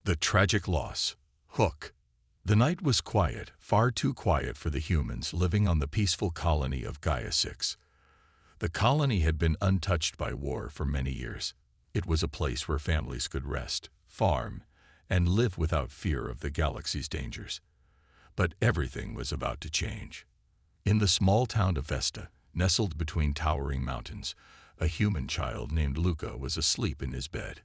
The tragic loss. Hook. The night was quiet, far too quiet for the humans living on the peaceful colony of Gaia 6. The colony had been untouched by war for many years. It was a place where families could rest, farm, and live without fear of the galaxy's dangers. But everything was about to change. In the small town of Vesta, nestled between towering mountains, a human child named Luca was asleep in his bed.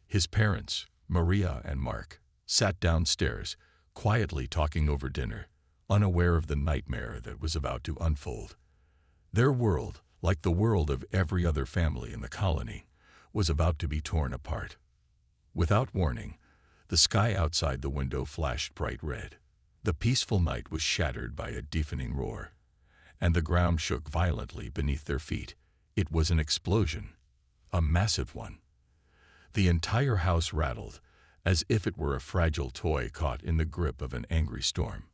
His parents, Maria and Mark, sat downstairs, quietly talking over dinner, unaware of the nightmare that was about to unfold. Their world, like the world of every other family in the colony, was about to be torn apart. Without warning, the sky outside the window flashed bright red. The peaceful night was shattered by a deafening roar, and the ground shook violently beneath their feet. It was an explosion, a massive one. The entire house rattled, as if it were a fragile toy caught in the grip of an angry storm.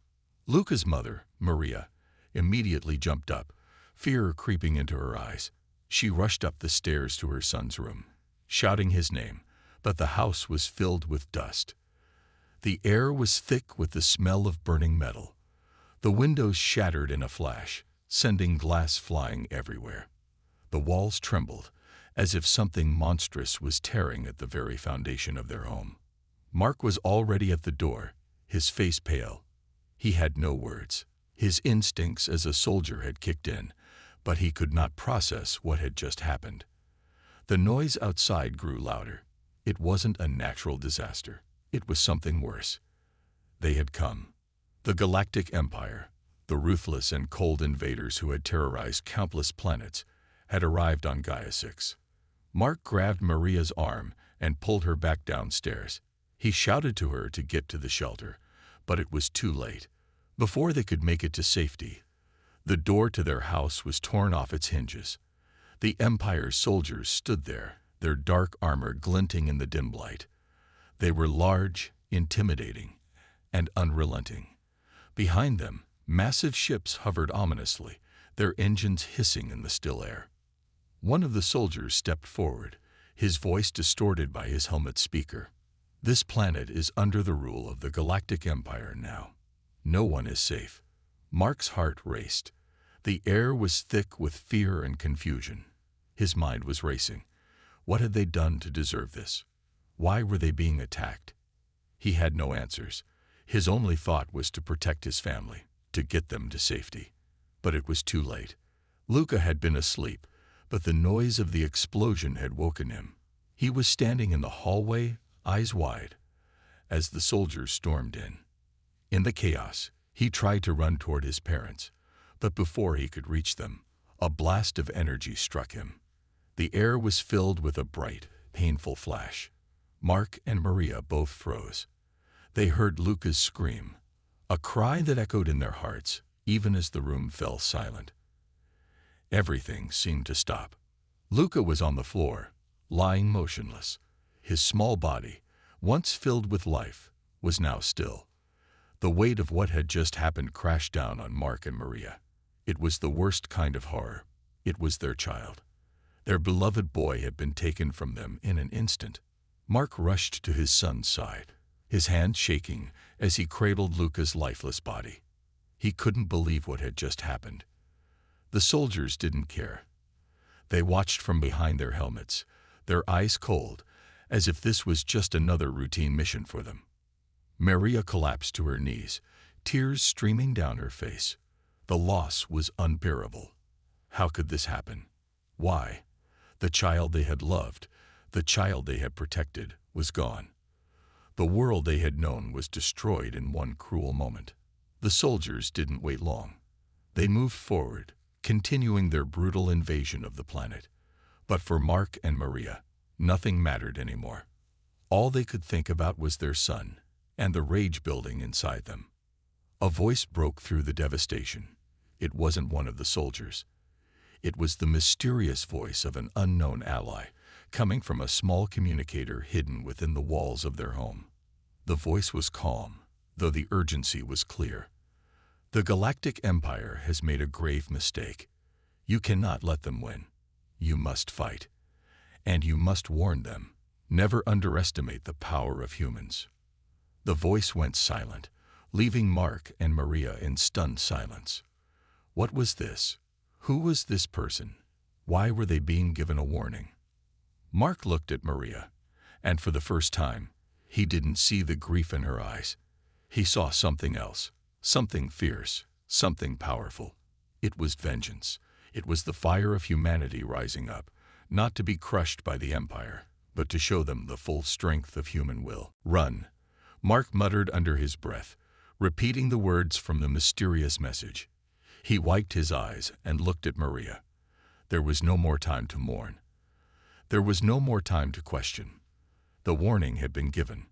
Luca's mother, Maria, immediately jumped up, fear creeping into her eyes. She rushed up the stairs to her son's room, shouting his name, but the house was filled with dust. The air was thick with the smell of burning metal. The windows shattered in a flash, sending glass flying everywhere. The walls trembled, as if something monstrous was tearing at the very foundation of their home. Mark was already at the door, his face pale. He had no words. His instincts as a soldier had kicked in, but he could not process what had just happened. The noise outside grew louder. It wasn't a natural disaster. It was something worse. They had come. The Galactic Empire, the ruthless and cold invaders who had terrorized countless planets, had arrived on Gaia 6. Mark grabbed Maria's arm and pulled her back downstairs. He shouted to her to get to the shelter, but it was too late. Before they could make it to safety, the door to their house was torn off its hinges. The Empire's soldiers stood there, their dark armor glinting in the dim light. They were large, intimidating, and unrelenting. Behind them, massive ships hovered ominously, their engines hissing in the still air. One of the soldiers stepped forward, his voice distorted by his helmet speaker. This planet is under the rule of the Galactic Empire now. No one is safe. Mark's heart raced. The air was thick with fear and confusion. His mind was racing. What had they done to deserve this? Why were they being attacked? He had no answers. His only thought was to protect his family, to get them to safety. But it was too late. Luca had been asleep, but the noise of the explosion had woken him. He was standing in the hallway, eyes wide, as the soldiers stormed in. In the chaos, he tried to run toward his parents, but before he could reach them, a blast of energy struck him. The air was filled with a bright, painful flash. Mark and Maria both froze. They heard Luca's scream, a cry that echoed in their hearts, even as the room fell silent. Everything seemed to stop. Luca was on the floor, lying motionless. His small body, once filled with life, was now still. The weight of what had just happened crashed down on Mark and Maria. It was the worst kind of horror. It was their child. Their beloved boy had been taken from them in an instant. Mark rushed to his son's side, his hand shaking as he cradled Luca's lifeless body. He couldn't believe what had just happened. The soldiers didn't care. They watched from behind their helmets, their eyes cold, as if this was just another routine mission for them. Maria collapsed to her knees, tears streaming down her face. The loss was unbearable. How could this happen? Why? The child they had loved, the child they had protected, was gone. The world they had known was destroyed in one cruel moment. The soldiers didn't wait long. They moved forward, continuing their brutal invasion of the planet. But for Mark and Maria, nothing mattered anymore. All they could think about was their son and the rage building inside them. A voice broke through the devastation. It wasn't one of the soldiers. It was the mysterious voice of an unknown ally, coming from a small communicator hidden within the walls of their home. The voice was calm, though the urgency was clear. The Galactic Empire has made a grave mistake. You cannot let them win. You must fight. And you must warn them. Never underestimate the power of humans. The voice went silent, leaving Mark and Maria in stunned silence. What was this? Who was this person? Why were they being given a warning? Mark looked at Maria, and for the first time, he didn't see the grief in her eyes. He saw something else, something fierce, something powerful. It was vengeance. It was the fire of humanity rising up, not to be crushed by the Empire, but to show them the full strength of human will. Run, Mark muttered under his breath, repeating the words from the mysterious message. He wiped his eyes and looked at Maria. There was no more time to mourn. There was no more time to question. The warning had been given,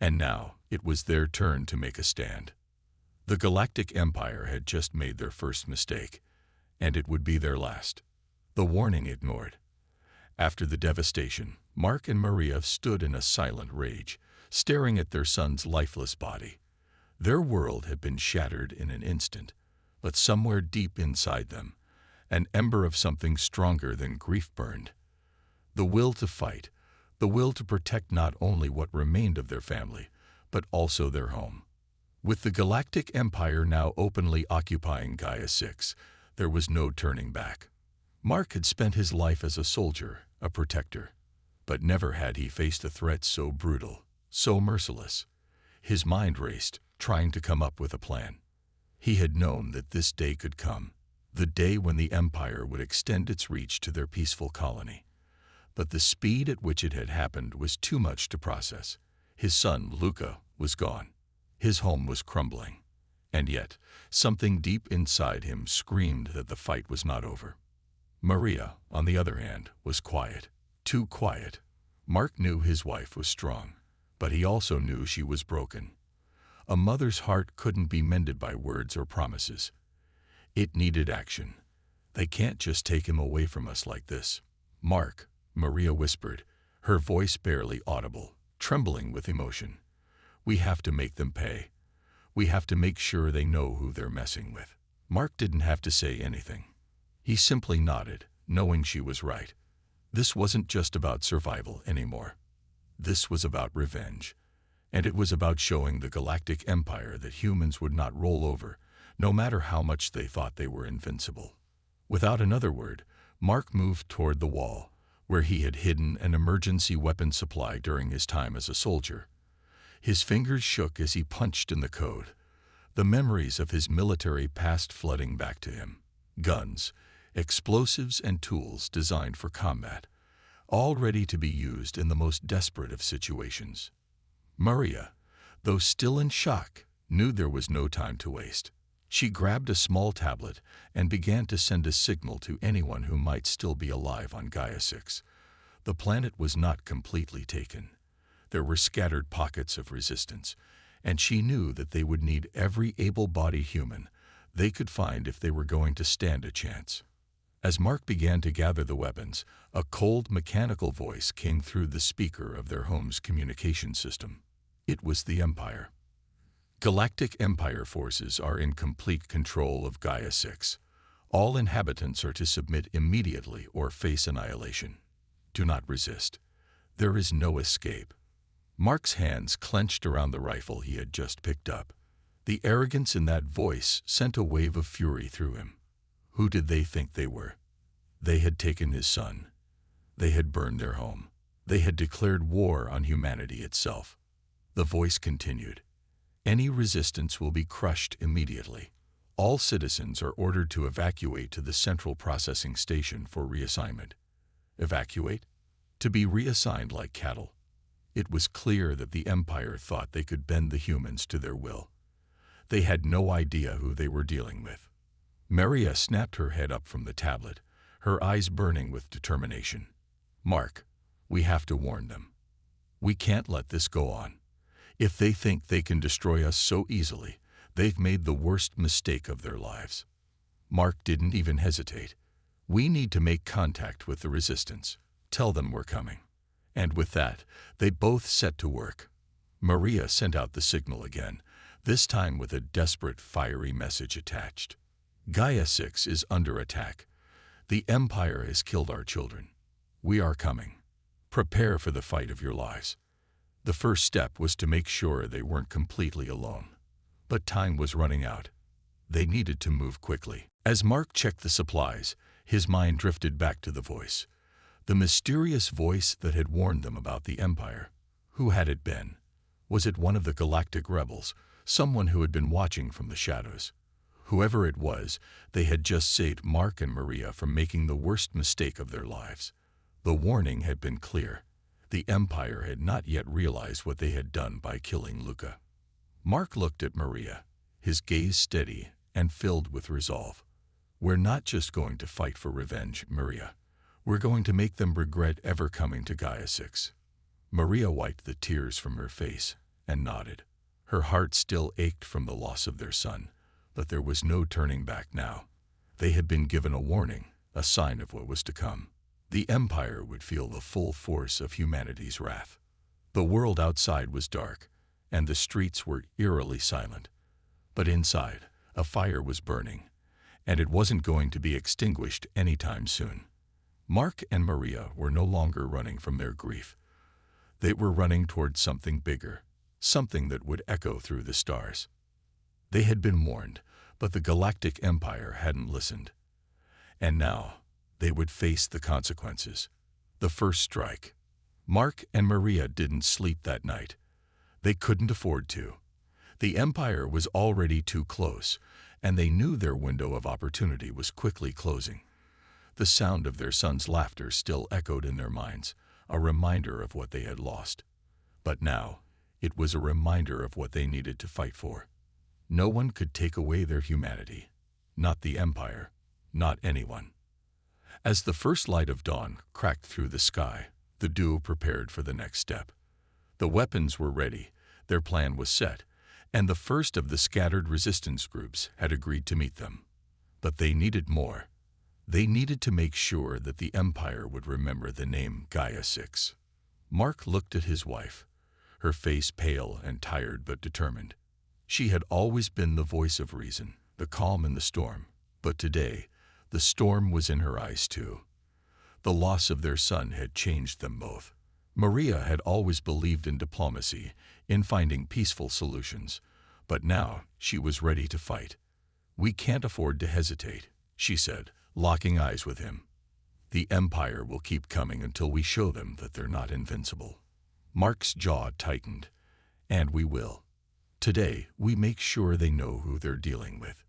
and now it was their turn to make a stand. The Galactic Empire had just made their first mistake, and it would be their last. The warning ignored. After the devastation, Mark and Maria stood in a silent rage, staring at their son's lifeless body. Their world had been shattered in an instant, but somewhere deep inside them, an ember of something stronger than grief burned. The will to fight, the will to protect not only what remained of their family, but also their home. With the Galactic Empire now openly occupying Gaia 6, there was no turning back. Mark had spent his life as a soldier, a protector, but never had he faced a threat so brutal, so merciless. His mind raced, trying to come up with a plan. He had known that this day could come, the day when the Empire would extend its reach to their peaceful colony. But the speed at which it had happened was too much to process. His son, Luca, was gone. His home was crumbling. And yet, something deep inside him screamed that the fight was not over. Maria, on the other hand, was quiet. Too quiet. Mark knew his wife was strong, but he also knew she was broken. A mother's heart couldn't be mended by words or promises. It needed action. They can't just take him away from us like this. Mark, Maria whispered, her voice barely audible, trembling with emotion. We have to make them pay. We have to make sure they know who they're messing with. Mark didn't have to say anything. He simply nodded, knowing she was right. This wasn't just about survival anymore. This was about revenge. And it was about showing the Galactic Empire that humans would not roll over, no matter how much they thought they were invincible. Without another word, Mark moved toward the wall, where he had hidden an emergency weapon supply during his time as a soldier. His fingers shook as he punched in the code, the memories of his military past flooding back to him. Guns, explosives, and tools designed for combat, all ready to be used in the most desperate of situations. Maria, though still in shock, knew there was no time to waste. She grabbed a small tablet and began to send a signal to anyone who might still be alive on Gaia 6. The planet was not completely taken. There were scattered pockets of resistance, and she knew that they would need every able-bodied human they could find if they were going to stand a chance. As Mark began to gather the weapons, a cold mechanical voice came through the speaker of their home's communication system. It was the Empire. Galactic Empire forces are in complete control of Gaia 6. All inhabitants are to submit immediately or face annihilation. Do not resist. There is no escape. Mark's hands clenched around the rifle he had just picked up. The arrogance in that voice sent a wave of fury through him. Who did they think they were? They had taken his son. They had burned their home. They had declared war on humanity itself. The voice continued. Any resistance will be crushed immediately. All citizens are ordered to evacuate to the central processing station for reassignment. Evacuate? To be reassigned like cattle. It was clear that the Empire thought they could bend the humans to their will. They had no idea who they were dealing with. Maria snapped her head up from the tablet, her eyes burning with determination. Mark, we have to warn them. We can't let this go on. If they think they can destroy us so easily, they've made the worst mistake of their lives. Mark didn't even hesitate. We need to make contact with the resistance. Tell them we're coming. And with that, they both set to work. Maria sent out the signal again, this time with a desperate, fiery message attached. Gaia 6 is under attack. The Empire has killed our children. We are coming. Prepare for the fight of your lives. The first step was to make sure they weren't completely alone. But time was running out. They needed to move quickly. As Mark checked the supplies, his mind drifted back to the voice. The mysterious voice that had warned them about the Empire. Who had it been? Was it one of the galactic rebels, someone who had been watching from the shadows? Whoever it was, they had just saved Mark and Maria from making the worst mistake of their lives. The warning had been clear. The Empire had not yet realized what they had done by killing Luca. Mark looked at Maria, his gaze steady and filled with resolve. We're not just going to fight for revenge, Maria. We're going to make them regret ever coming to Gaia 6. Maria wiped the tears from her face and nodded. Her heart still ached from the loss of their son, but there was no turning back now. They had been given a warning, a sign of what was to come. The Empire would feel the full force of humanity's wrath. The world outside was dark, and the streets were eerily silent. But inside, a fire was burning, and it wasn't going to be extinguished anytime soon. Mark and Maria were no longer running from their grief. They were running towards something bigger, something that would echo through the stars. They had been warned, but the Galactic Empire hadn't listened. And now, they would face the consequences. The first strike. Mark and Maria didn't sleep that night. They couldn't afford to. The Empire was already too close, and they knew their window of opportunity was quickly closing. The sound of their son's laughter still echoed in their minds, a reminder of what they had lost. But now, it was a reminder of what they needed to fight for. No one could take away their humanity. Not the Empire. Not anyone. As the first light of dawn cracked through the sky, the duo prepared for the next step. The weapons were ready, their plan was set, and the first of the scattered resistance groups had agreed to meet them. But they needed more. They needed to make sure that the Empire would remember the name Gaia 6. Mark looked at his wife, her face pale and tired but determined. She had always been the voice of reason, the calm in the storm, but today, the storm was in her eyes too. The loss of their son had changed them both. Maria had always believed in diplomacy, in finding peaceful solutions, but now she was ready to fight. "We can't afford to hesitate," she said, locking eyes with him. "The Empire will keep coming until we show them that they're not invincible." Mark's jaw tightened. "And we will. Today, we make sure they know who they're dealing with."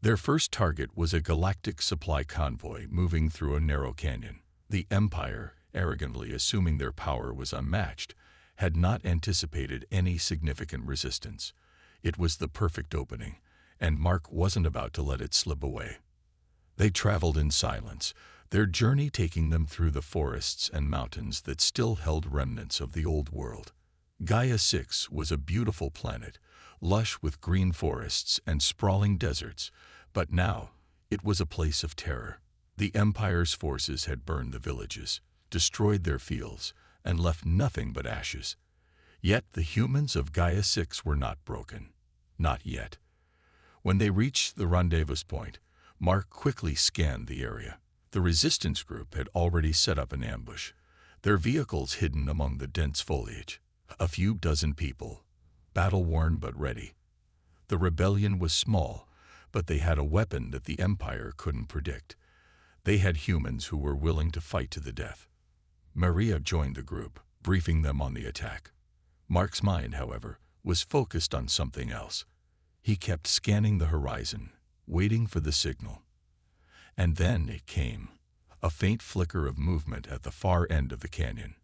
Their first target was a galactic supply convoy moving through a narrow canyon. The Empire, arrogantly assuming their power was unmatched, had not anticipated any significant resistance. It was the perfect opening, and Mark wasn't about to let it slip away. They traveled in silence, their journey taking them through the forests and mountains that still held remnants of the old world. Gaia 6 was a beautiful planet, lush with green forests and sprawling deserts, but now it was a place of terror. The Empire's forces had burned the villages, destroyed their fields, and left nothing but ashes. Yet the humans of Gaia 6 were not broken. Not yet. When they reached the rendezvous point, Mark quickly scanned the area. The resistance group had already set up an ambush, their vehicles hidden among the dense foliage. A few dozen people, battle-worn but ready. The rebellion was small, but they had a weapon that the Empire couldn't predict. They had humans who were willing to fight to the death. Maria joined the group, briefing them on the attack. Mark's mind, however, was focused on something else. He kept scanning the horizon, waiting for the signal. And then it came, a faint flicker of movement at the far end of the canyon.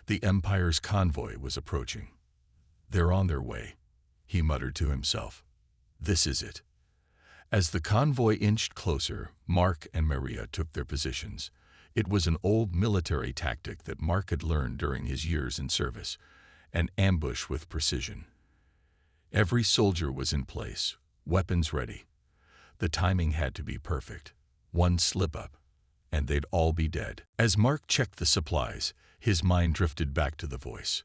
The Empire's convoy was approaching. "They're on their way," he muttered to himself. "This is it." As the convoy inched closer, Mark and Maria took their positions. It was an old military tactic that Mark had learned during his years in service, an ambush with precision. Every soldier was in place, weapons ready. The timing had to be perfect. One slip-up, and they'd all be dead. As Mark checked the supplies, his mind drifted back to the voice.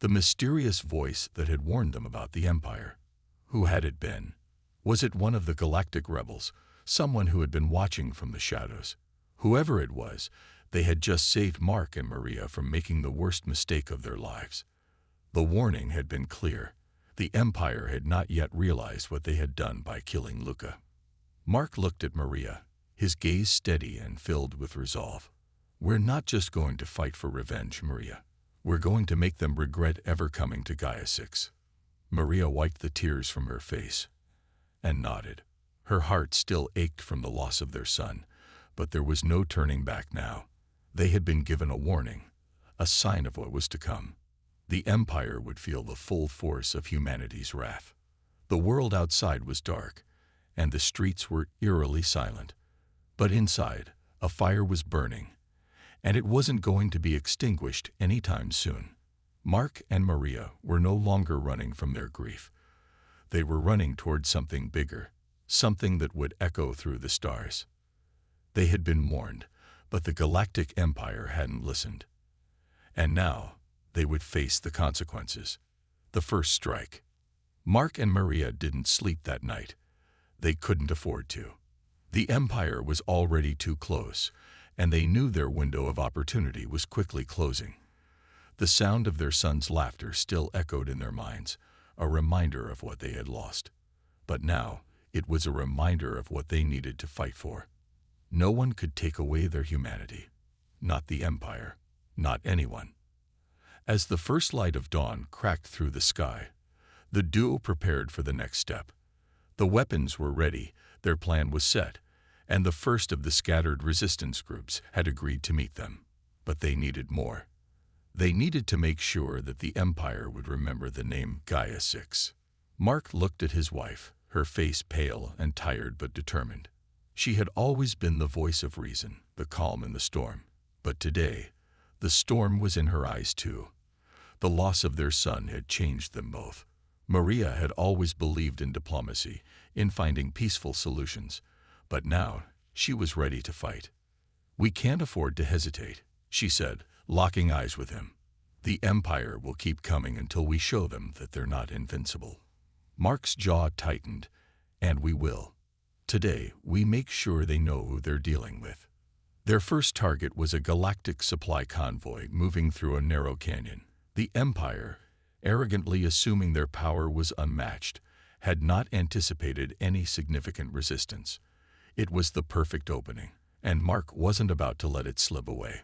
The mysterious voice that had warned them about the Empire. Who had it been? Was it one of the galactic rebels, someone who had been watching from the shadows? Whoever it was, they had just saved Mark and Maria from making the worst mistake of their lives. The warning had been clear. The Empire had not yet realized what they had done by killing Luca. Mark looked at Maria, his gaze steady and filled with resolve. "We're not just going to fight for revenge, Maria. We're going to make them regret ever coming to Gaia 6. Maria wiped the tears from her face and nodded. Her heart still ached from the loss of their son, but there was no turning back now. They had been given a warning, a sign of what was to come. The Empire would feel the full force of humanity's wrath. The world outside was dark, and the streets were eerily silent. But inside, a fire was burning, and it wasn't going to be extinguished anytime soon. Mark and Maria were no longer running from their grief. They were running toward something bigger, something that would echo through the stars. They had been warned, but the Galactic Empire hadn't listened. And now, they would face the consequences. The first strike. Mark and Maria didn't sleep that night. They couldn't afford to. The Empire was already too close, and they knew their window of opportunity was quickly closing. The sound of their son's laughter still echoed in their minds, a reminder of what they had lost. But now, it was a reminder of what they needed to fight for. No one could take away their humanity. Not the Empire. Not anyone. As the first light of dawn cracked through the sky, the duo prepared for the next step. The weapons were ready, their plan was set, and the first of the scattered resistance groups had agreed to meet them. But they needed more. They needed to make sure that the Empire would remember the name Gaia 6. Mark looked at his wife, her face pale and tired but determined. She had always been the voice of reason, the calm in the storm. But today, the storm was in her eyes too. The loss of their son had changed them both. Maria had always believed in diplomacy, in finding peaceful solutions. But now, she was ready to fight. "We can't afford to hesitate," she said, locking eyes with him. "The Empire will keep coming until we show them that they're not invincible." Mark's jaw tightened. "And we will. Today, we make sure they know who they're dealing with." Their first target was a galactic supply convoy moving through a narrow canyon. The Empire, arrogantly assuming their power was unmatched, had not anticipated any significant resistance. It was the perfect opening, and Mark wasn't about to let it slip away.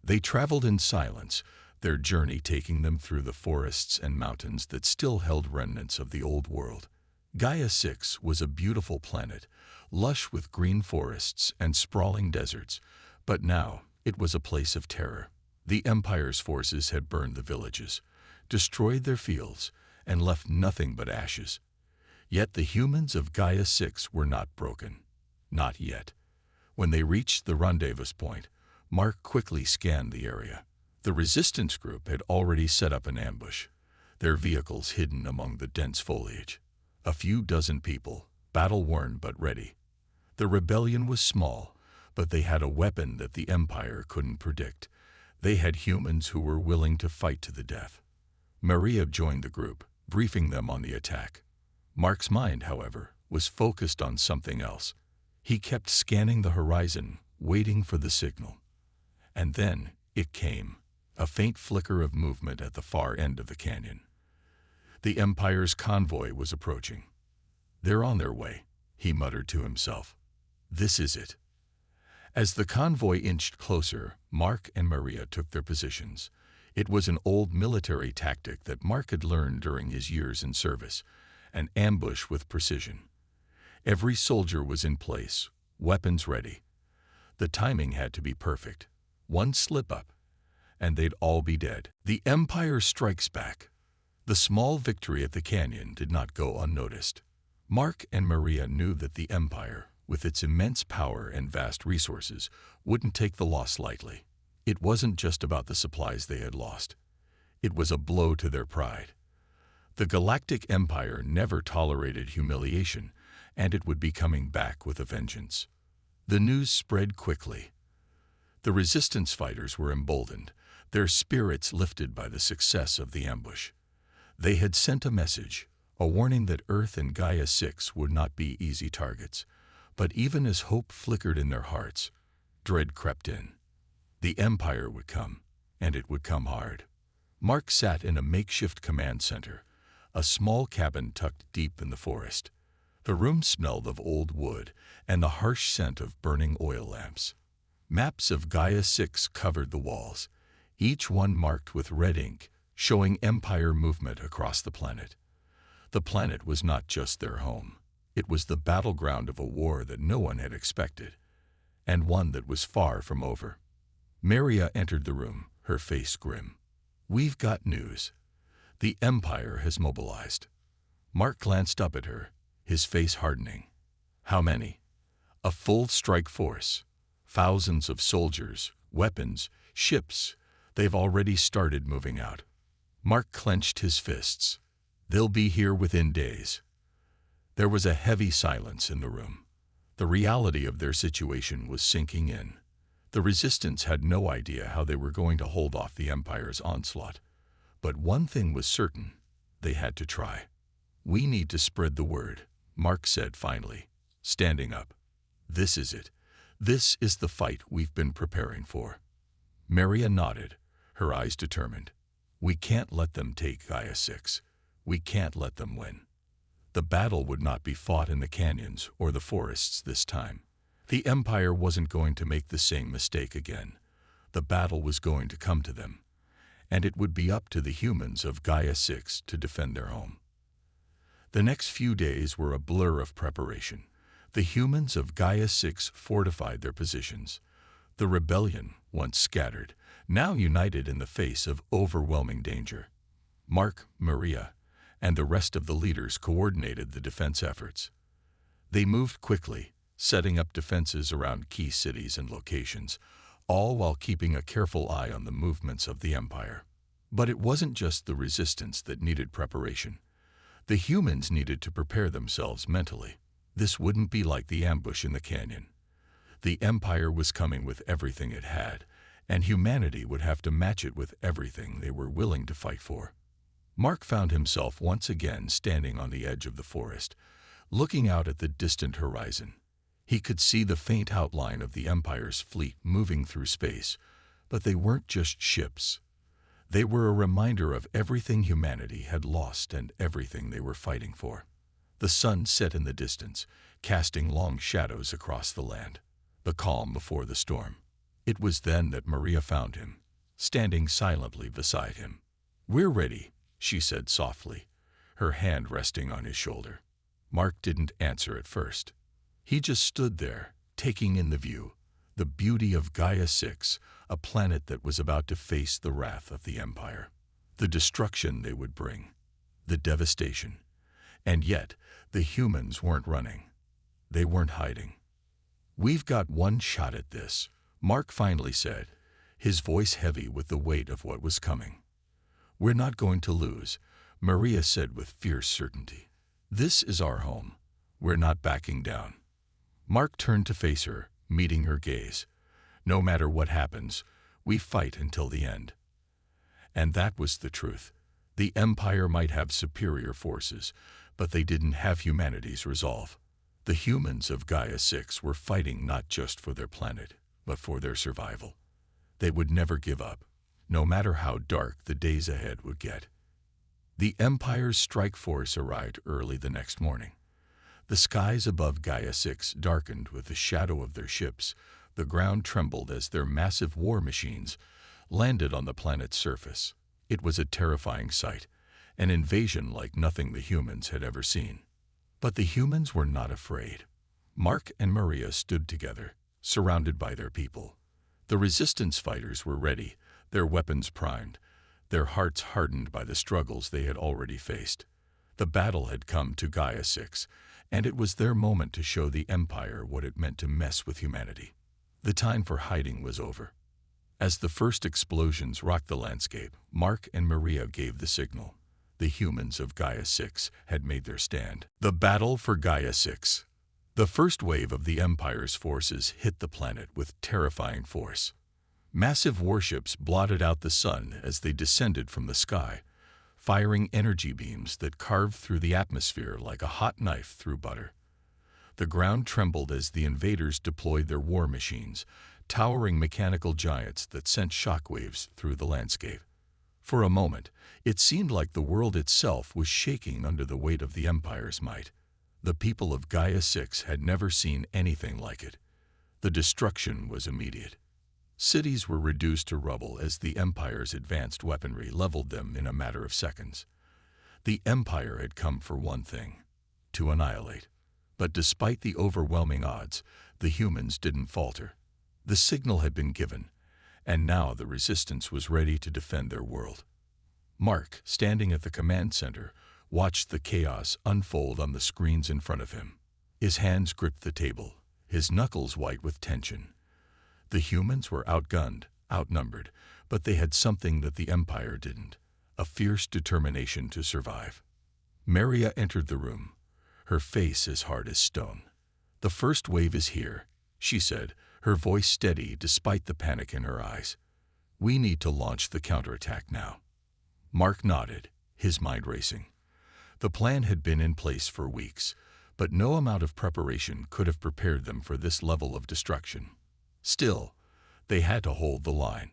They traveled in silence, their journey taking them through the forests and mountains that still held remnants of the old world. Gaia 6 was a beautiful planet, lush with green forests and sprawling deserts, but now it was a place of terror. The Empire's forces had burned the villages, destroyed their fields, and left nothing but ashes. Yet the humans of Gaia 6 were not broken. Not yet. When they reached the rendezvous point, Mark quickly scanned the area. The resistance group had already set up an ambush, their vehicles hidden among the dense foliage. A few dozen people, battle-worn but ready. The rebellion was small, but they had a weapon that the Empire couldn't predict. They had humans who were willing to fight to the death. Maria joined the group, briefing them on the attack. Mark's mind, however, was focused on something else. He kept scanning the horizon, waiting for the signal. And then it came, a faint flicker of movement at the far end of the canyon. The Empire's convoy was approaching. "They're on their way," he muttered to himself. "This is it." As the convoy inched closer, Mark and Maria took their positions. It was an old military tactic that Mark had learned during his years in service, an ambush with precision. Every soldier was in place, weapons ready. The timing had to be perfect. One slip-up, and they'd all be dead. The Empire strikes back. The small victory at the canyon did not go unnoticed. Mark and Maria knew that the Empire, with its immense power and vast resources, wouldn't take the loss lightly. It wasn't just about the supplies they had lost. It was a blow to their pride. The Galactic Empire never tolerated humiliation, and it would be coming back with a vengeance. The news spread quickly. The resistance fighters were emboldened, their spirits lifted by the success of the ambush. They had sent a message, a warning that Earth and Gaia 6 would not be easy targets. But even as hope flickered in their hearts, dread crept in. The Empire would come, and it would come hard. Mark sat in a makeshift command center, a small cabin tucked deep in the forest. The room smelled of old wood and the harsh scent of burning oil lamps. Maps of Gaia 6 covered the walls, each one marked with red ink, showing Empire movement across the planet. The planet was not just their home. It was the battleground of a war that no one had expected, and one that was far from over. Maria entered the room, her face grim. "We've got news. The Empire has mobilized." Mark glanced up at her, his face hardening. "How many?" "A full strike force. Thousands of soldiers, weapons, ships. They've already started moving out." Mark clenched his fists. "They'll be here within days." There was a heavy silence in the room. The reality of their situation was sinking in. The Resistance had no idea how they were going to hold off the Empire's onslaught. But one thing was certain: they had to try. "We need to spread the word," Mark said finally, standing up. "This is it. This is the fight we've been preparing for." Maria nodded, her eyes determined. "We can't let them take Gaia 6. We can't let them win." The battle would not be fought in the canyons or the forests this time. The Empire wasn't going to make the same mistake again. The battle was going to come to them, and it would be up to the humans of Gaia 6 to defend their home. The next few days were a blur of preparation. The humans of Gaia 6 fortified their positions. The rebellion, once scattered, now united in the face of overwhelming danger. Mark, Maria, and the rest of the leaders coordinated the defense efforts. They moved quickly, setting up defenses around key cities and locations, all while keeping a careful eye on the movements of the Empire. But it wasn't just the Resistance that needed preparation. The humans needed to prepare themselves mentally. This wouldn't be like the ambush in the canyon. The Empire was coming with everything it had, and humanity would have to match it with everything they were willing to fight for. Mark found himself once again standing on the edge of the forest, looking out at the distant horizon. He could see the faint outline of the Empire's fleet moving through space, but they weren't just ships. They were a reminder of everything humanity had lost and everything they were fighting for. The sun set in the distance, casting long shadows across the land, the calm before the storm. It was then that Maria found him, standing silently beside him. "We're ready," she said softly, her hand resting on his shoulder. Mark didn't answer at first. He just stood there, taking in the view, the beauty of Gaia 6, a planet that was about to face the wrath of the Empire, the destruction they would bring, the devastation. And yet, the humans weren't running. They weren't hiding. "We've got one shot at this," Mark finally said, his voice heavy with the weight of what was coming. "We're not going to lose," Maria said with fierce certainty. "This is our home. We're not backing down." Mark turned to face her, meeting her gaze. "No matter what happens, we fight until the end." And that was the truth. The Empire might have superior forces, but they didn't have humanity's resolve. The humans of Gaia 6 were fighting not just for their planet, but for their survival. They would never give up, no matter how dark the days ahead would get. The Empire's strike force arrived early the next morning. The skies above Gaia 6 darkened with the shadow of their ships. The ground trembled as their massive war machines landed on the planet's surface. It was a terrifying sight, an invasion like nothing the humans had ever seen. But the humans were not afraid. Mark and Maria stood together, surrounded by their people. The Resistance fighters were ready, their weapons primed, their hearts hardened by the struggles they had already faced. The battle had come to Gaia 6, and it was their moment to show the Empire what it meant to mess with humanity. The time for hiding was over. As the first explosions rocked the landscape, Mark and Maria gave the signal. The humans of Gaia 6 had made their stand. The battle for Gaia 6. The first wave of the Empire's forces hit the planet with terrifying force. Massive warships blotted out the sun as they descended from the sky, firing energy beams that carved through the atmosphere like a hot knife through butter. The ground trembled as the invaders deployed their war machines, towering mechanical giants that sent shockwaves through the landscape. For a moment, it seemed like the world itself was shaking under the weight of the Empire's might. The people of Gaia 6 had never seen anything like it. The destruction was immediate. Cities were reduced to rubble as the Empire's advanced weaponry leveled them in a matter of seconds. The Empire had come for one thing: to annihilate. But despite the overwhelming odds, the humans didn't falter. The signal had been given, and now the Resistance was ready to defend their world. Mark, standing at the command center, watched the chaos unfold on the screens in front of him. His hands gripped the table, his knuckles white with tension. The humans were outgunned, outnumbered, but they had something that the Empire didn't: a fierce determination to survive. Maria entered the room, her face as hard as stone. "The first wave is here," she said, her voice steady despite the panic in her eyes. "We need to launch the counterattack now." Mark nodded, his mind racing. The plan had been in place for weeks, but no amount of preparation could have prepared them for this level of destruction. Still, they had to hold the line.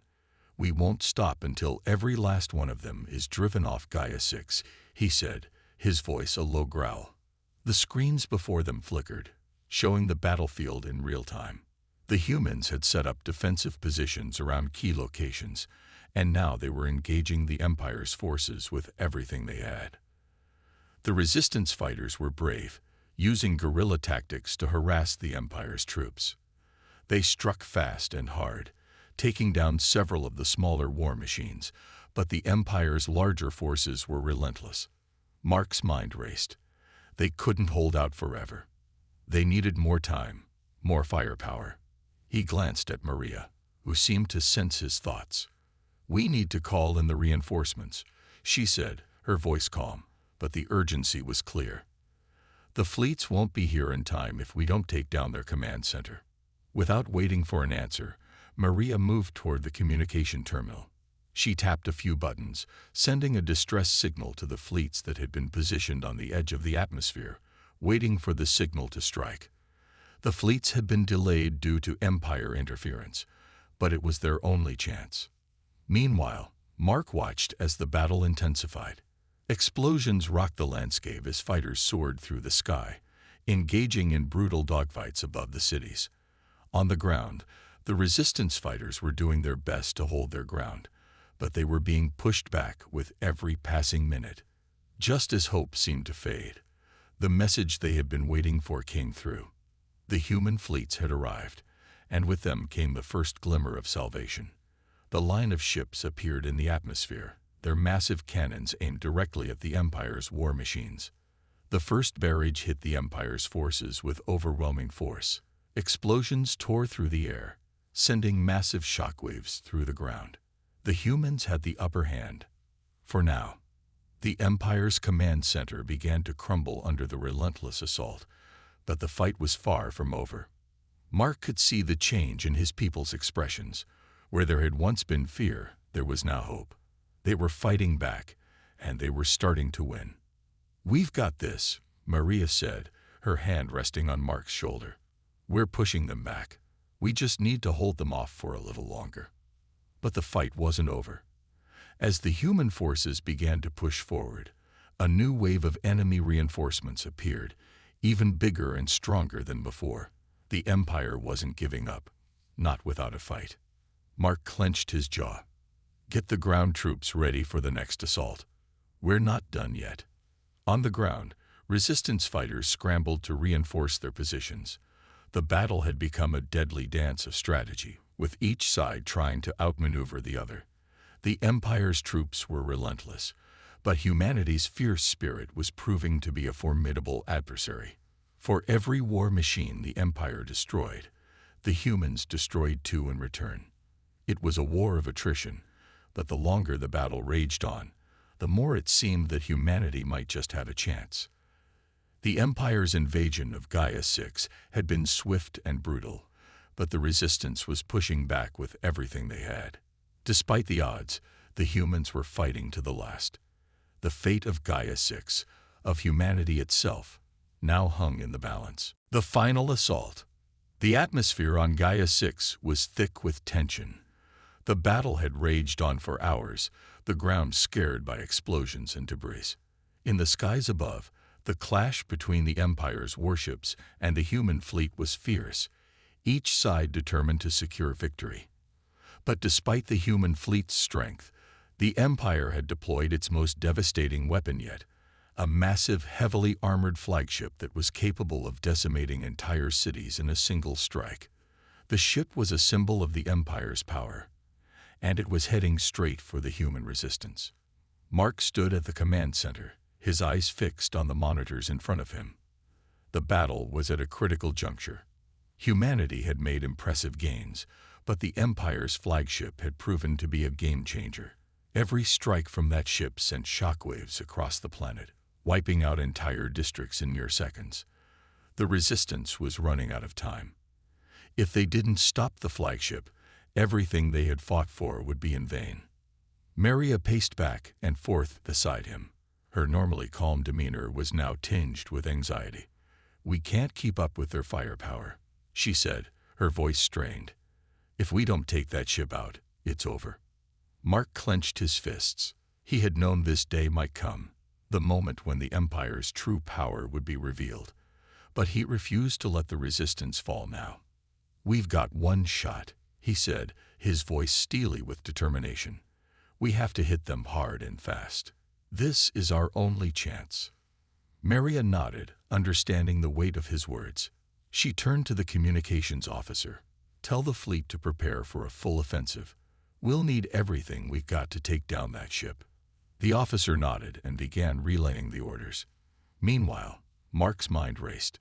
"We won't stop until every last one of them is driven off Gaia 6, he said, his voice a low growl. The screens before them flickered, showing the battlefield in real time. The humans had set up defensive positions around key locations, and now they were engaging the Empire's forces with everything they had. The Resistance fighters were brave, using guerrilla tactics to harass the Empire's troops. They struck fast and hard, taking down several of the smaller war machines, but the Empire's larger forces were relentless. Mark's mind raced. They couldn't hold out forever. They needed more time, more firepower. He glanced at Maria, who seemed to sense his thoughts. "We need to call in the reinforcements," she said, her voice calm, but the urgency was clear. "The fleets won't be here in time if we don't take down their command center." Without waiting for an answer, Maria moved toward the communication terminal. She tapped a few buttons, sending a distress signal to the fleets that had been positioned on the edge of the atmosphere, waiting for the signal to strike. The fleets had been delayed due to Empire interference, but it was their only chance. Meanwhile, Mark watched as the battle intensified. Explosions rocked the landscape as fighters soared through the sky, engaging in brutal dogfights above the cities. On the ground, the Resistance fighters were doing their best to hold their ground, but they were being pushed back with every passing minute. Just as hope seemed to fade, the message they had been waiting for came through. The human fleets had arrived, and with them came the first glimmer of salvation. The line of ships appeared in the atmosphere, their massive cannons aimed directly at the Empire's war machines. The first barrage hit the Empire's forces with overwhelming force. Explosions tore through the air, sending massive shockwaves through the ground. The humans had the upper hand. For now, the Empire's command center began to crumble under the relentless assault, but the fight was far from over. Mark could see the change in his people's expressions. Where there had once been fear, there was now hope. They were fighting back, and they were starting to win. "We've got this," Maria said, her hand resting on Mark's shoulder. "We're pushing them back. We just need to hold them off for a little longer." But the fight wasn't over. As the human forces began to push forward, a new wave of enemy reinforcements appeared, even bigger and stronger than before. The Empire wasn't giving up, not without a fight. Mark clenched his jaw. "Get the ground troops ready for the next assault. We're not done yet." On the ground, Resistance fighters scrambled to reinforce their positions. The battle had become a deadly dance of strategy, with each side trying to outmaneuver the other. The Empire's troops were relentless, but humanity's fierce spirit was proving to be a formidable adversary. For every war machine the Empire destroyed, the humans destroyed two in return. It was a war of attrition, but the longer the battle raged on, the more it seemed that humanity might just have a chance. The Empire's invasion of Gaia 6 had been swift and brutal, but the Resistance was pushing back with everything they had. Despite the odds, the humans were fighting to the last. The fate of Gaia 6, of humanity itself, now hung in the balance. The final assault. The atmosphere on Gaia 6 was thick with tension. The battle had raged on for hours, the ground scared by explosions and debris. In the skies above, the clash between the Empire's warships and the human fleet was fierce, each side determined to secure victory. But despite the human fleet's strength, the Empire had deployed its most devastating weapon yet, a massive, heavily armored flagship that was capable of decimating entire cities in a single strike. The ship was a symbol of the Empire's power, and it was heading straight for the human resistance. Mark stood at the command center, his eyes fixed on the monitors in front of him. The battle was at a critical juncture. Humanity had made impressive gains, but the Empire's flagship had proven to be a game-changer. Every strike from that ship sent shockwaves across the planet, wiping out entire districts in mere seconds. The resistance was running out of time. If they didn't stop the flagship, everything they had fought for would be in vain. Maria paced back and forth beside him. Her normally calm demeanor was now tinged with anxiety. "We can't keep up with their firepower," she said, her voice strained. "If we don't take that ship out, it's over." Mark clenched his fists. He had known this day might come, the moment when the Empire's true power would be revealed. But he refused to let the resistance fall now. "We've got one shot," he said, his voice steely with determination. "We have to hit them hard and fast. This is our only chance." Maria nodded, understanding the weight of his words. She turned to the communications officer. "Tell the fleet to prepare for a full offensive. We'll need everything we've got to take down that ship." The officer nodded and began relaying the orders. Meanwhile, Mark's mind raced.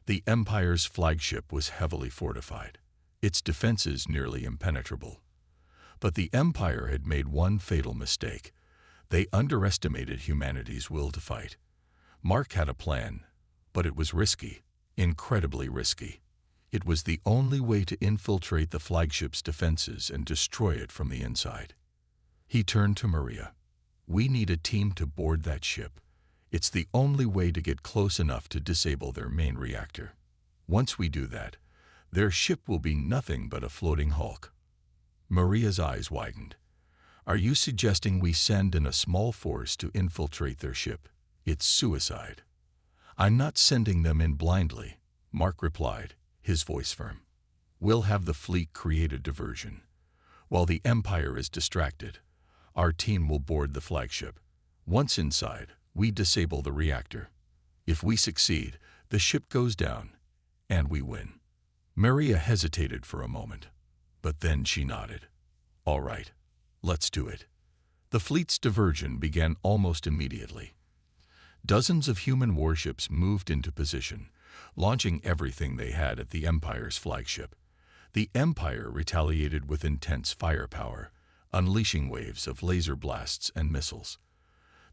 The Empire's flagship was heavily fortified, its defenses nearly impenetrable. But the Empire had made one fatal mistake. They underestimated humanity's will to fight. Mark had a plan, but it was risky, incredibly risky. It was the only way to infiltrate the flagship's defenses and destroy it from the inside. He turned to Maria. "We need a team to board that ship. It's the only way to get close enough to disable their main reactor. Once we do that, their ship will be nothing but a floating hulk." Maria's eyes widened. "Are you suggesting we send in a small force to infiltrate their ship? It's suicide." "I'm not sending them in blindly," Mark replied, his voice firm. "We'll have the fleet create a diversion. While the Empire is distracted, our team will board the flagship. Once inside, we disable the reactor. If we succeed, the ship goes down, and we win." Maria hesitated for a moment, but then she nodded. "All right, let's do it." The fleet's diversion began almost immediately. Dozens of human warships moved into position, launching everything they had at the Empire's flagship. The Empire retaliated with intense firepower, unleashing waves of laser blasts and missiles.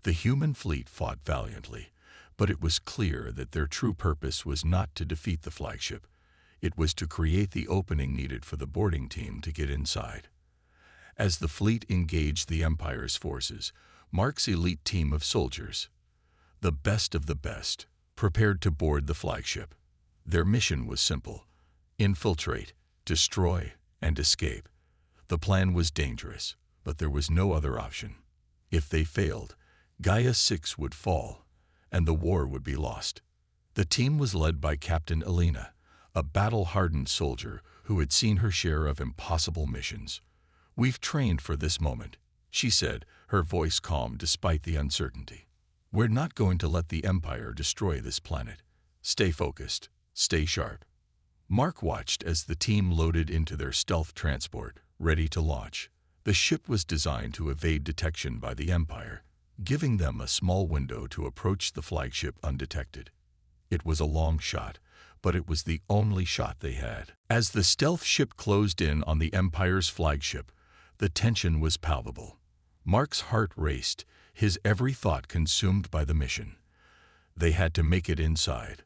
The human fleet fought valiantly, but it was clear that their true purpose was not to defeat the flagship. It was to create the opening needed for the boarding team to get inside. As the fleet engaged the Empire's forces, Mark's elite team of soldiers, the best of the best, prepared to board the flagship. Their mission was simple: infiltrate, destroy, and escape. The plan was dangerous, but there was no other option. If they failed, Gaia 6 would fall, and the war would be lost. The team was led by Captain Elena, a battle-hardened soldier who had seen her share of impossible missions. "We've trained for this moment," she said, her voice calm despite the uncertainty. "We're not going to let the Empire destroy this planet. Stay focused, stay sharp." Mark watched as the team loaded into their stealth transport, ready to launch. The ship was designed to evade detection by the Empire, giving them a small window to approach the flagship undetected. It was a long shot, but it was the only shot they had. As the stealth ship closed in on the Empire's flagship, the tension was palpable. Mark's heart raced, his every thought consumed by the mission. They had to make it inside.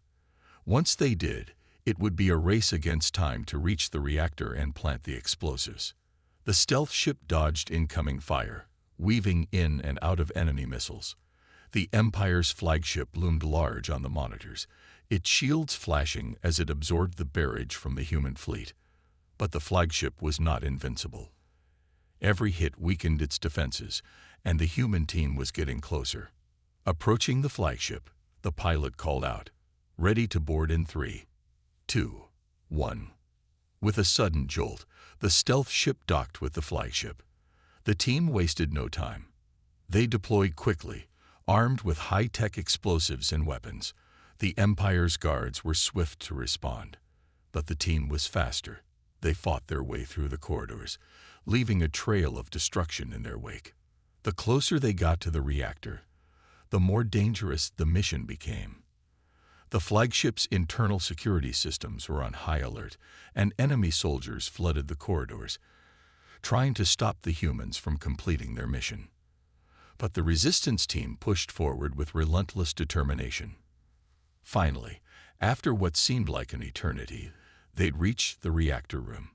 Once they did, it would be a race against time to reach the reactor and plant the explosives. The stealth ship dodged incoming fire, weaving in and out of enemy missiles. The Empire's flagship loomed large on the monitors, its shields flashing as it absorbed the barrage from the human fleet. But the flagship was not invincible. Every hit weakened its defenses, and the human team was getting closer. Approaching the flagship, the pilot called out, "Ready to board in 3, 2, 1. With a sudden jolt, the stealth ship docked with the flagship. The team wasted no time. They deployed quickly, armed with high-tech explosives and weapons. The Empire's guards were swift to respond. But the team was faster. They fought their way through the corridors, leaving a trail of destruction in their wake. The closer they got to the reactor, the more dangerous the mission became. The flagship's internal security systems were on high alert, and enemy soldiers flooded the corridors, trying to stop the humans from completing their mission. But the resistance team pushed forward with relentless determination. Finally, after what seemed like an eternity, they'd reached the reactor room.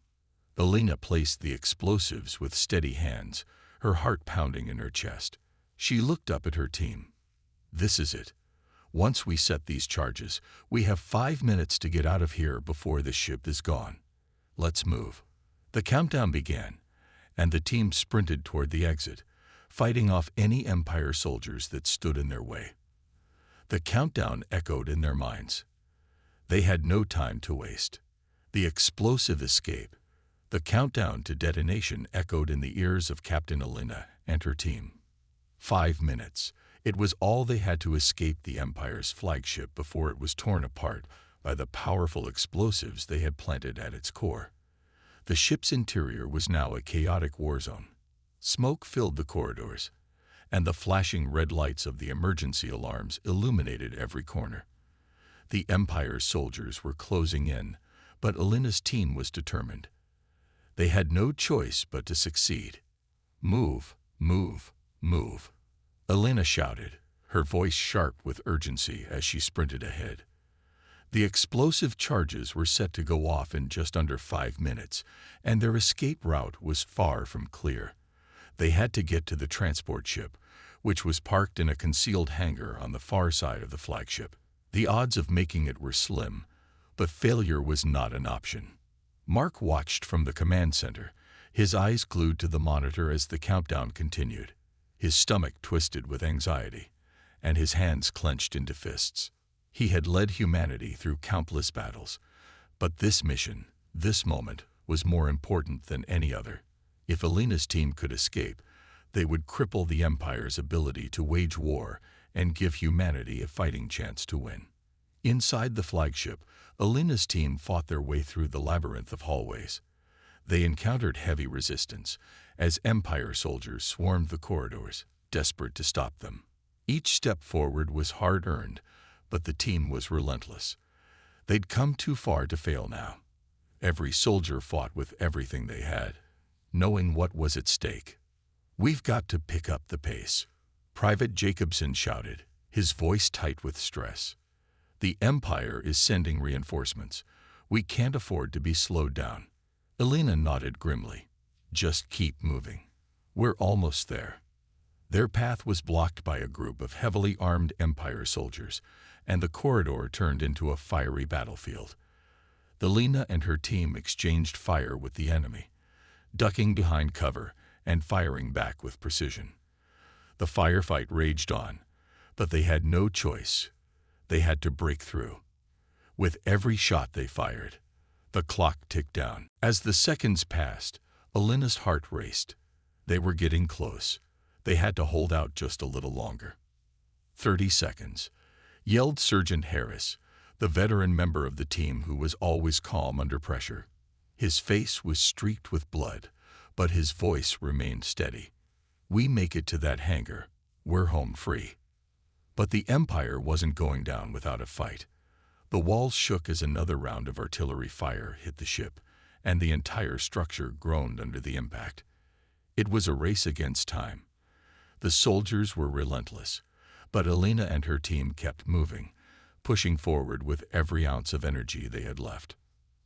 Elena placed the explosives with steady hands, her heart pounding in her chest. She looked up at her team. "This is it. Once we set these charges, we have 5 minutes to get out of here before the ship is gone. Let's move." The countdown began, and the team sprinted toward the exit, fighting off any Empire soldiers that stood in their way. The countdown echoed in their minds. They had no time to waste. The explosive escape, the countdown to detonation echoed in the ears of Captain Elena and her team. 5 minutes. It was all they had to escape the Empire's flagship before it was torn apart by the powerful explosives they had planted at its core. The ship's interior was now a chaotic war zone. Smoke filled the corridors, and the flashing red lights of the emergency alarms illuminated every corner. The Empire's soldiers were closing in, but Elena's team was determined. They had no choice but to succeed. "Move, move, move," Elena shouted, her voice sharp with urgency as she sprinted ahead. The explosive charges were set to go off in just under 5 minutes, and their escape route was far from clear. They had to get to the transport ship, which was parked in a concealed hangar on the far side of the flagship. The odds of making it were slim, but failure was not an option. Mark watched from the command center, his eyes glued to the monitor as the countdown continued. His stomach twisted with anxiety, and his hands clenched into fists. He had led humanity through countless battles, but this mission, this moment, was more important than any other. If Elena's team could escape, they would cripple the Empire's ability to wage war and give humanity a fighting chance to win. Inside the flagship, Elena's team fought their way through the labyrinth of hallways. They encountered heavy resistance as Empire soldiers swarmed the corridors, desperate to stop them. Each step forward was hard-earned, but the team was relentless. They'd come too far to fail now. Every soldier fought with everything they had, knowing what was at stake. "We've got to pick up the pace," Private Jacobson shouted, his voice tight with stress. "The Empire is sending reinforcements. We can't afford to be slowed down." Elena nodded grimly. "Just keep moving. We're almost there." Their path was blocked by a group of heavily armed Empire soldiers, and the corridor turned into a fiery battlefield. Elena and her team exchanged fire with the enemy, ducking behind cover and firing back with precision. The firefight raged on, but they had no choice. They had to break through. With every shot they fired, the clock ticked down. As the seconds passed, Elena's heart raced. They were getting close. They had to hold out just a little longer. 30 seconds, yelled Sergeant Harris, the veteran member of the team who was always calm under pressure. His face was streaked with blood, but his voice remained steady. "We make it to that hangar, we're home free." But the Empire wasn't going down without a fight. The walls shook as another round of artillery fire hit the ship, and the entire structure groaned under the impact. It was a race against time. The soldiers were relentless, but Elena and her team kept moving, pushing forward with every ounce of energy they had left.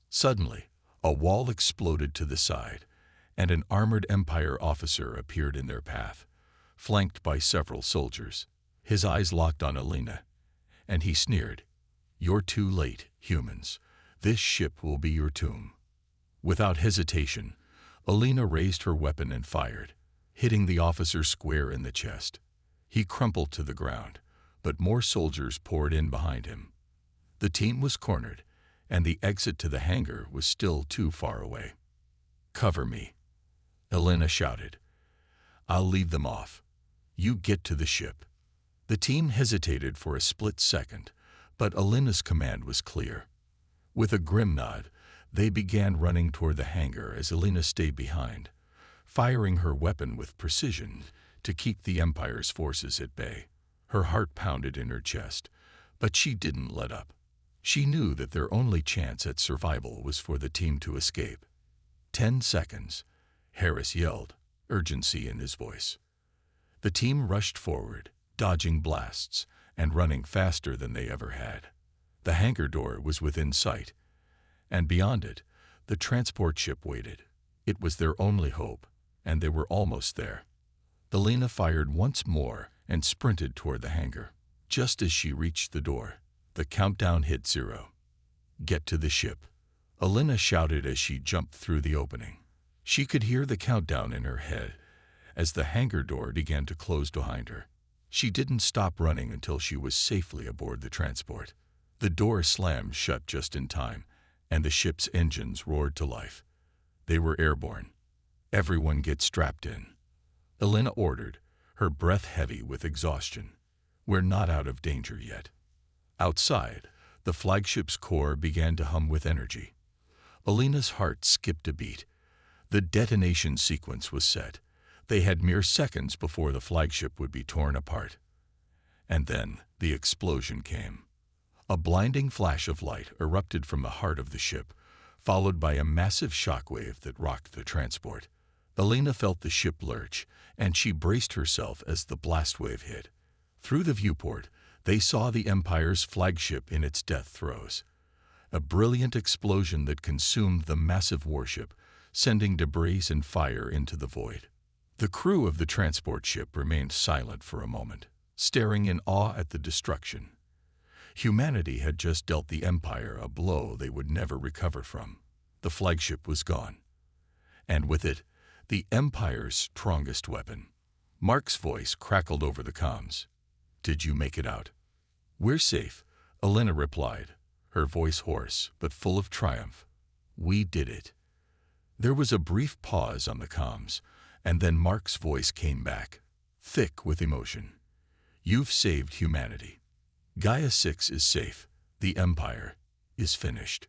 Suddenly, a wall exploded to the side, and an armored Empire officer appeared in their path, flanked by several soldiers. His eyes locked on Elena, and he sneered, "You're too late, humans. This ship will be your tomb." Without hesitation, Elena raised her weapon and fired. hitting the officer square in the chest. He crumpled to the ground, but more soldiers poured in behind him. The team was cornered, and the exit to the hangar was still too far away. "Cover me," Elena shouted. "I'll lead them off. You get to the ship." The team hesitated for a split second, but Elena's command was clear. With a grim nod, they began running toward the hangar as Elena stayed behind, firing her weapon with precision to keep the Empire's forces at bay. Her heart pounded in her chest, but she didn't let up. She knew that their only chance at survival was for the team to escape. 10 seconds, Harris yelled, urgency in his voice. The team rushed forward, dodging blasts and running faster than they ever had. The hangar door was within sight, and beyond it, the transport ship waited. It was their only hope, and they were almost there. Elena fired once more and sprinted toward the hangar. Just as she reached the door, the countdown hit 0. "Get to the ship," Elena shouted as she jumped through the opening. She could hear the countdown in her head as the hangar door began to close behind her. She didn't stop running until she was safely aboard the transport. The door slammed shut just in time, and the ship's engines roared to life. They were airborne. "Everyone get strapped in," Elena ordered, her breath heavy with exhaustion. "We're not out of danger yet." Outside, the flagship's core began to hum with energy. Elena's heart skipped a beat. The detonation sequence was set. They had mere seconds before the flagship would be torn apart. And then the explosion came. A blinding flash of light erupted from the heart of the ship, followed by a massive shockwave that rocked the transport. Elena felt the ship lurch, and she braced herself as the blast wave hit. Through the viewport, they saw the Empire's flagship in its death throes. A brilliant explosion that consumed the massive warship, sending debris and fire into the void. The crew of the transport ship remained silent for a moment, staring in awe at the destruction. Humanity had just dealt the Empire a blow they would never recover from. The flagship was gone. And with it, the Empire's strongest weapon. Mark's voice crackled over the comms. "Did you make it out?" "We're safe," Elena replied, her voice hoarse but full of triumph. "We did it." There was a brief pause on the comms, and then Mark's voice came back, thick with emotion. "You've saved humanity. Gaia 6 is safe. The Empire is finished."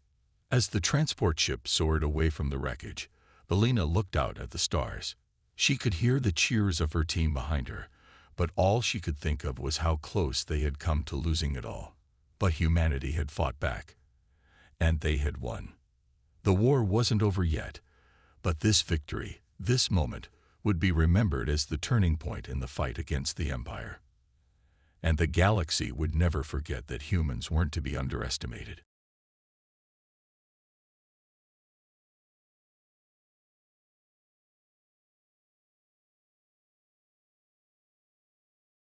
As the transport ship soared away from the wreckage, Elena looked out at the stars. She could hear the cheers of her team behind her, but all she could think of was how close they had come to losing it all. But humanity had fought back, and they had won. The war wasn't over yet, but this victory, this moment, would be remembered as the turning point in the fight against the Empire. And the galaxy would never forget that humans weren't to be underestimated.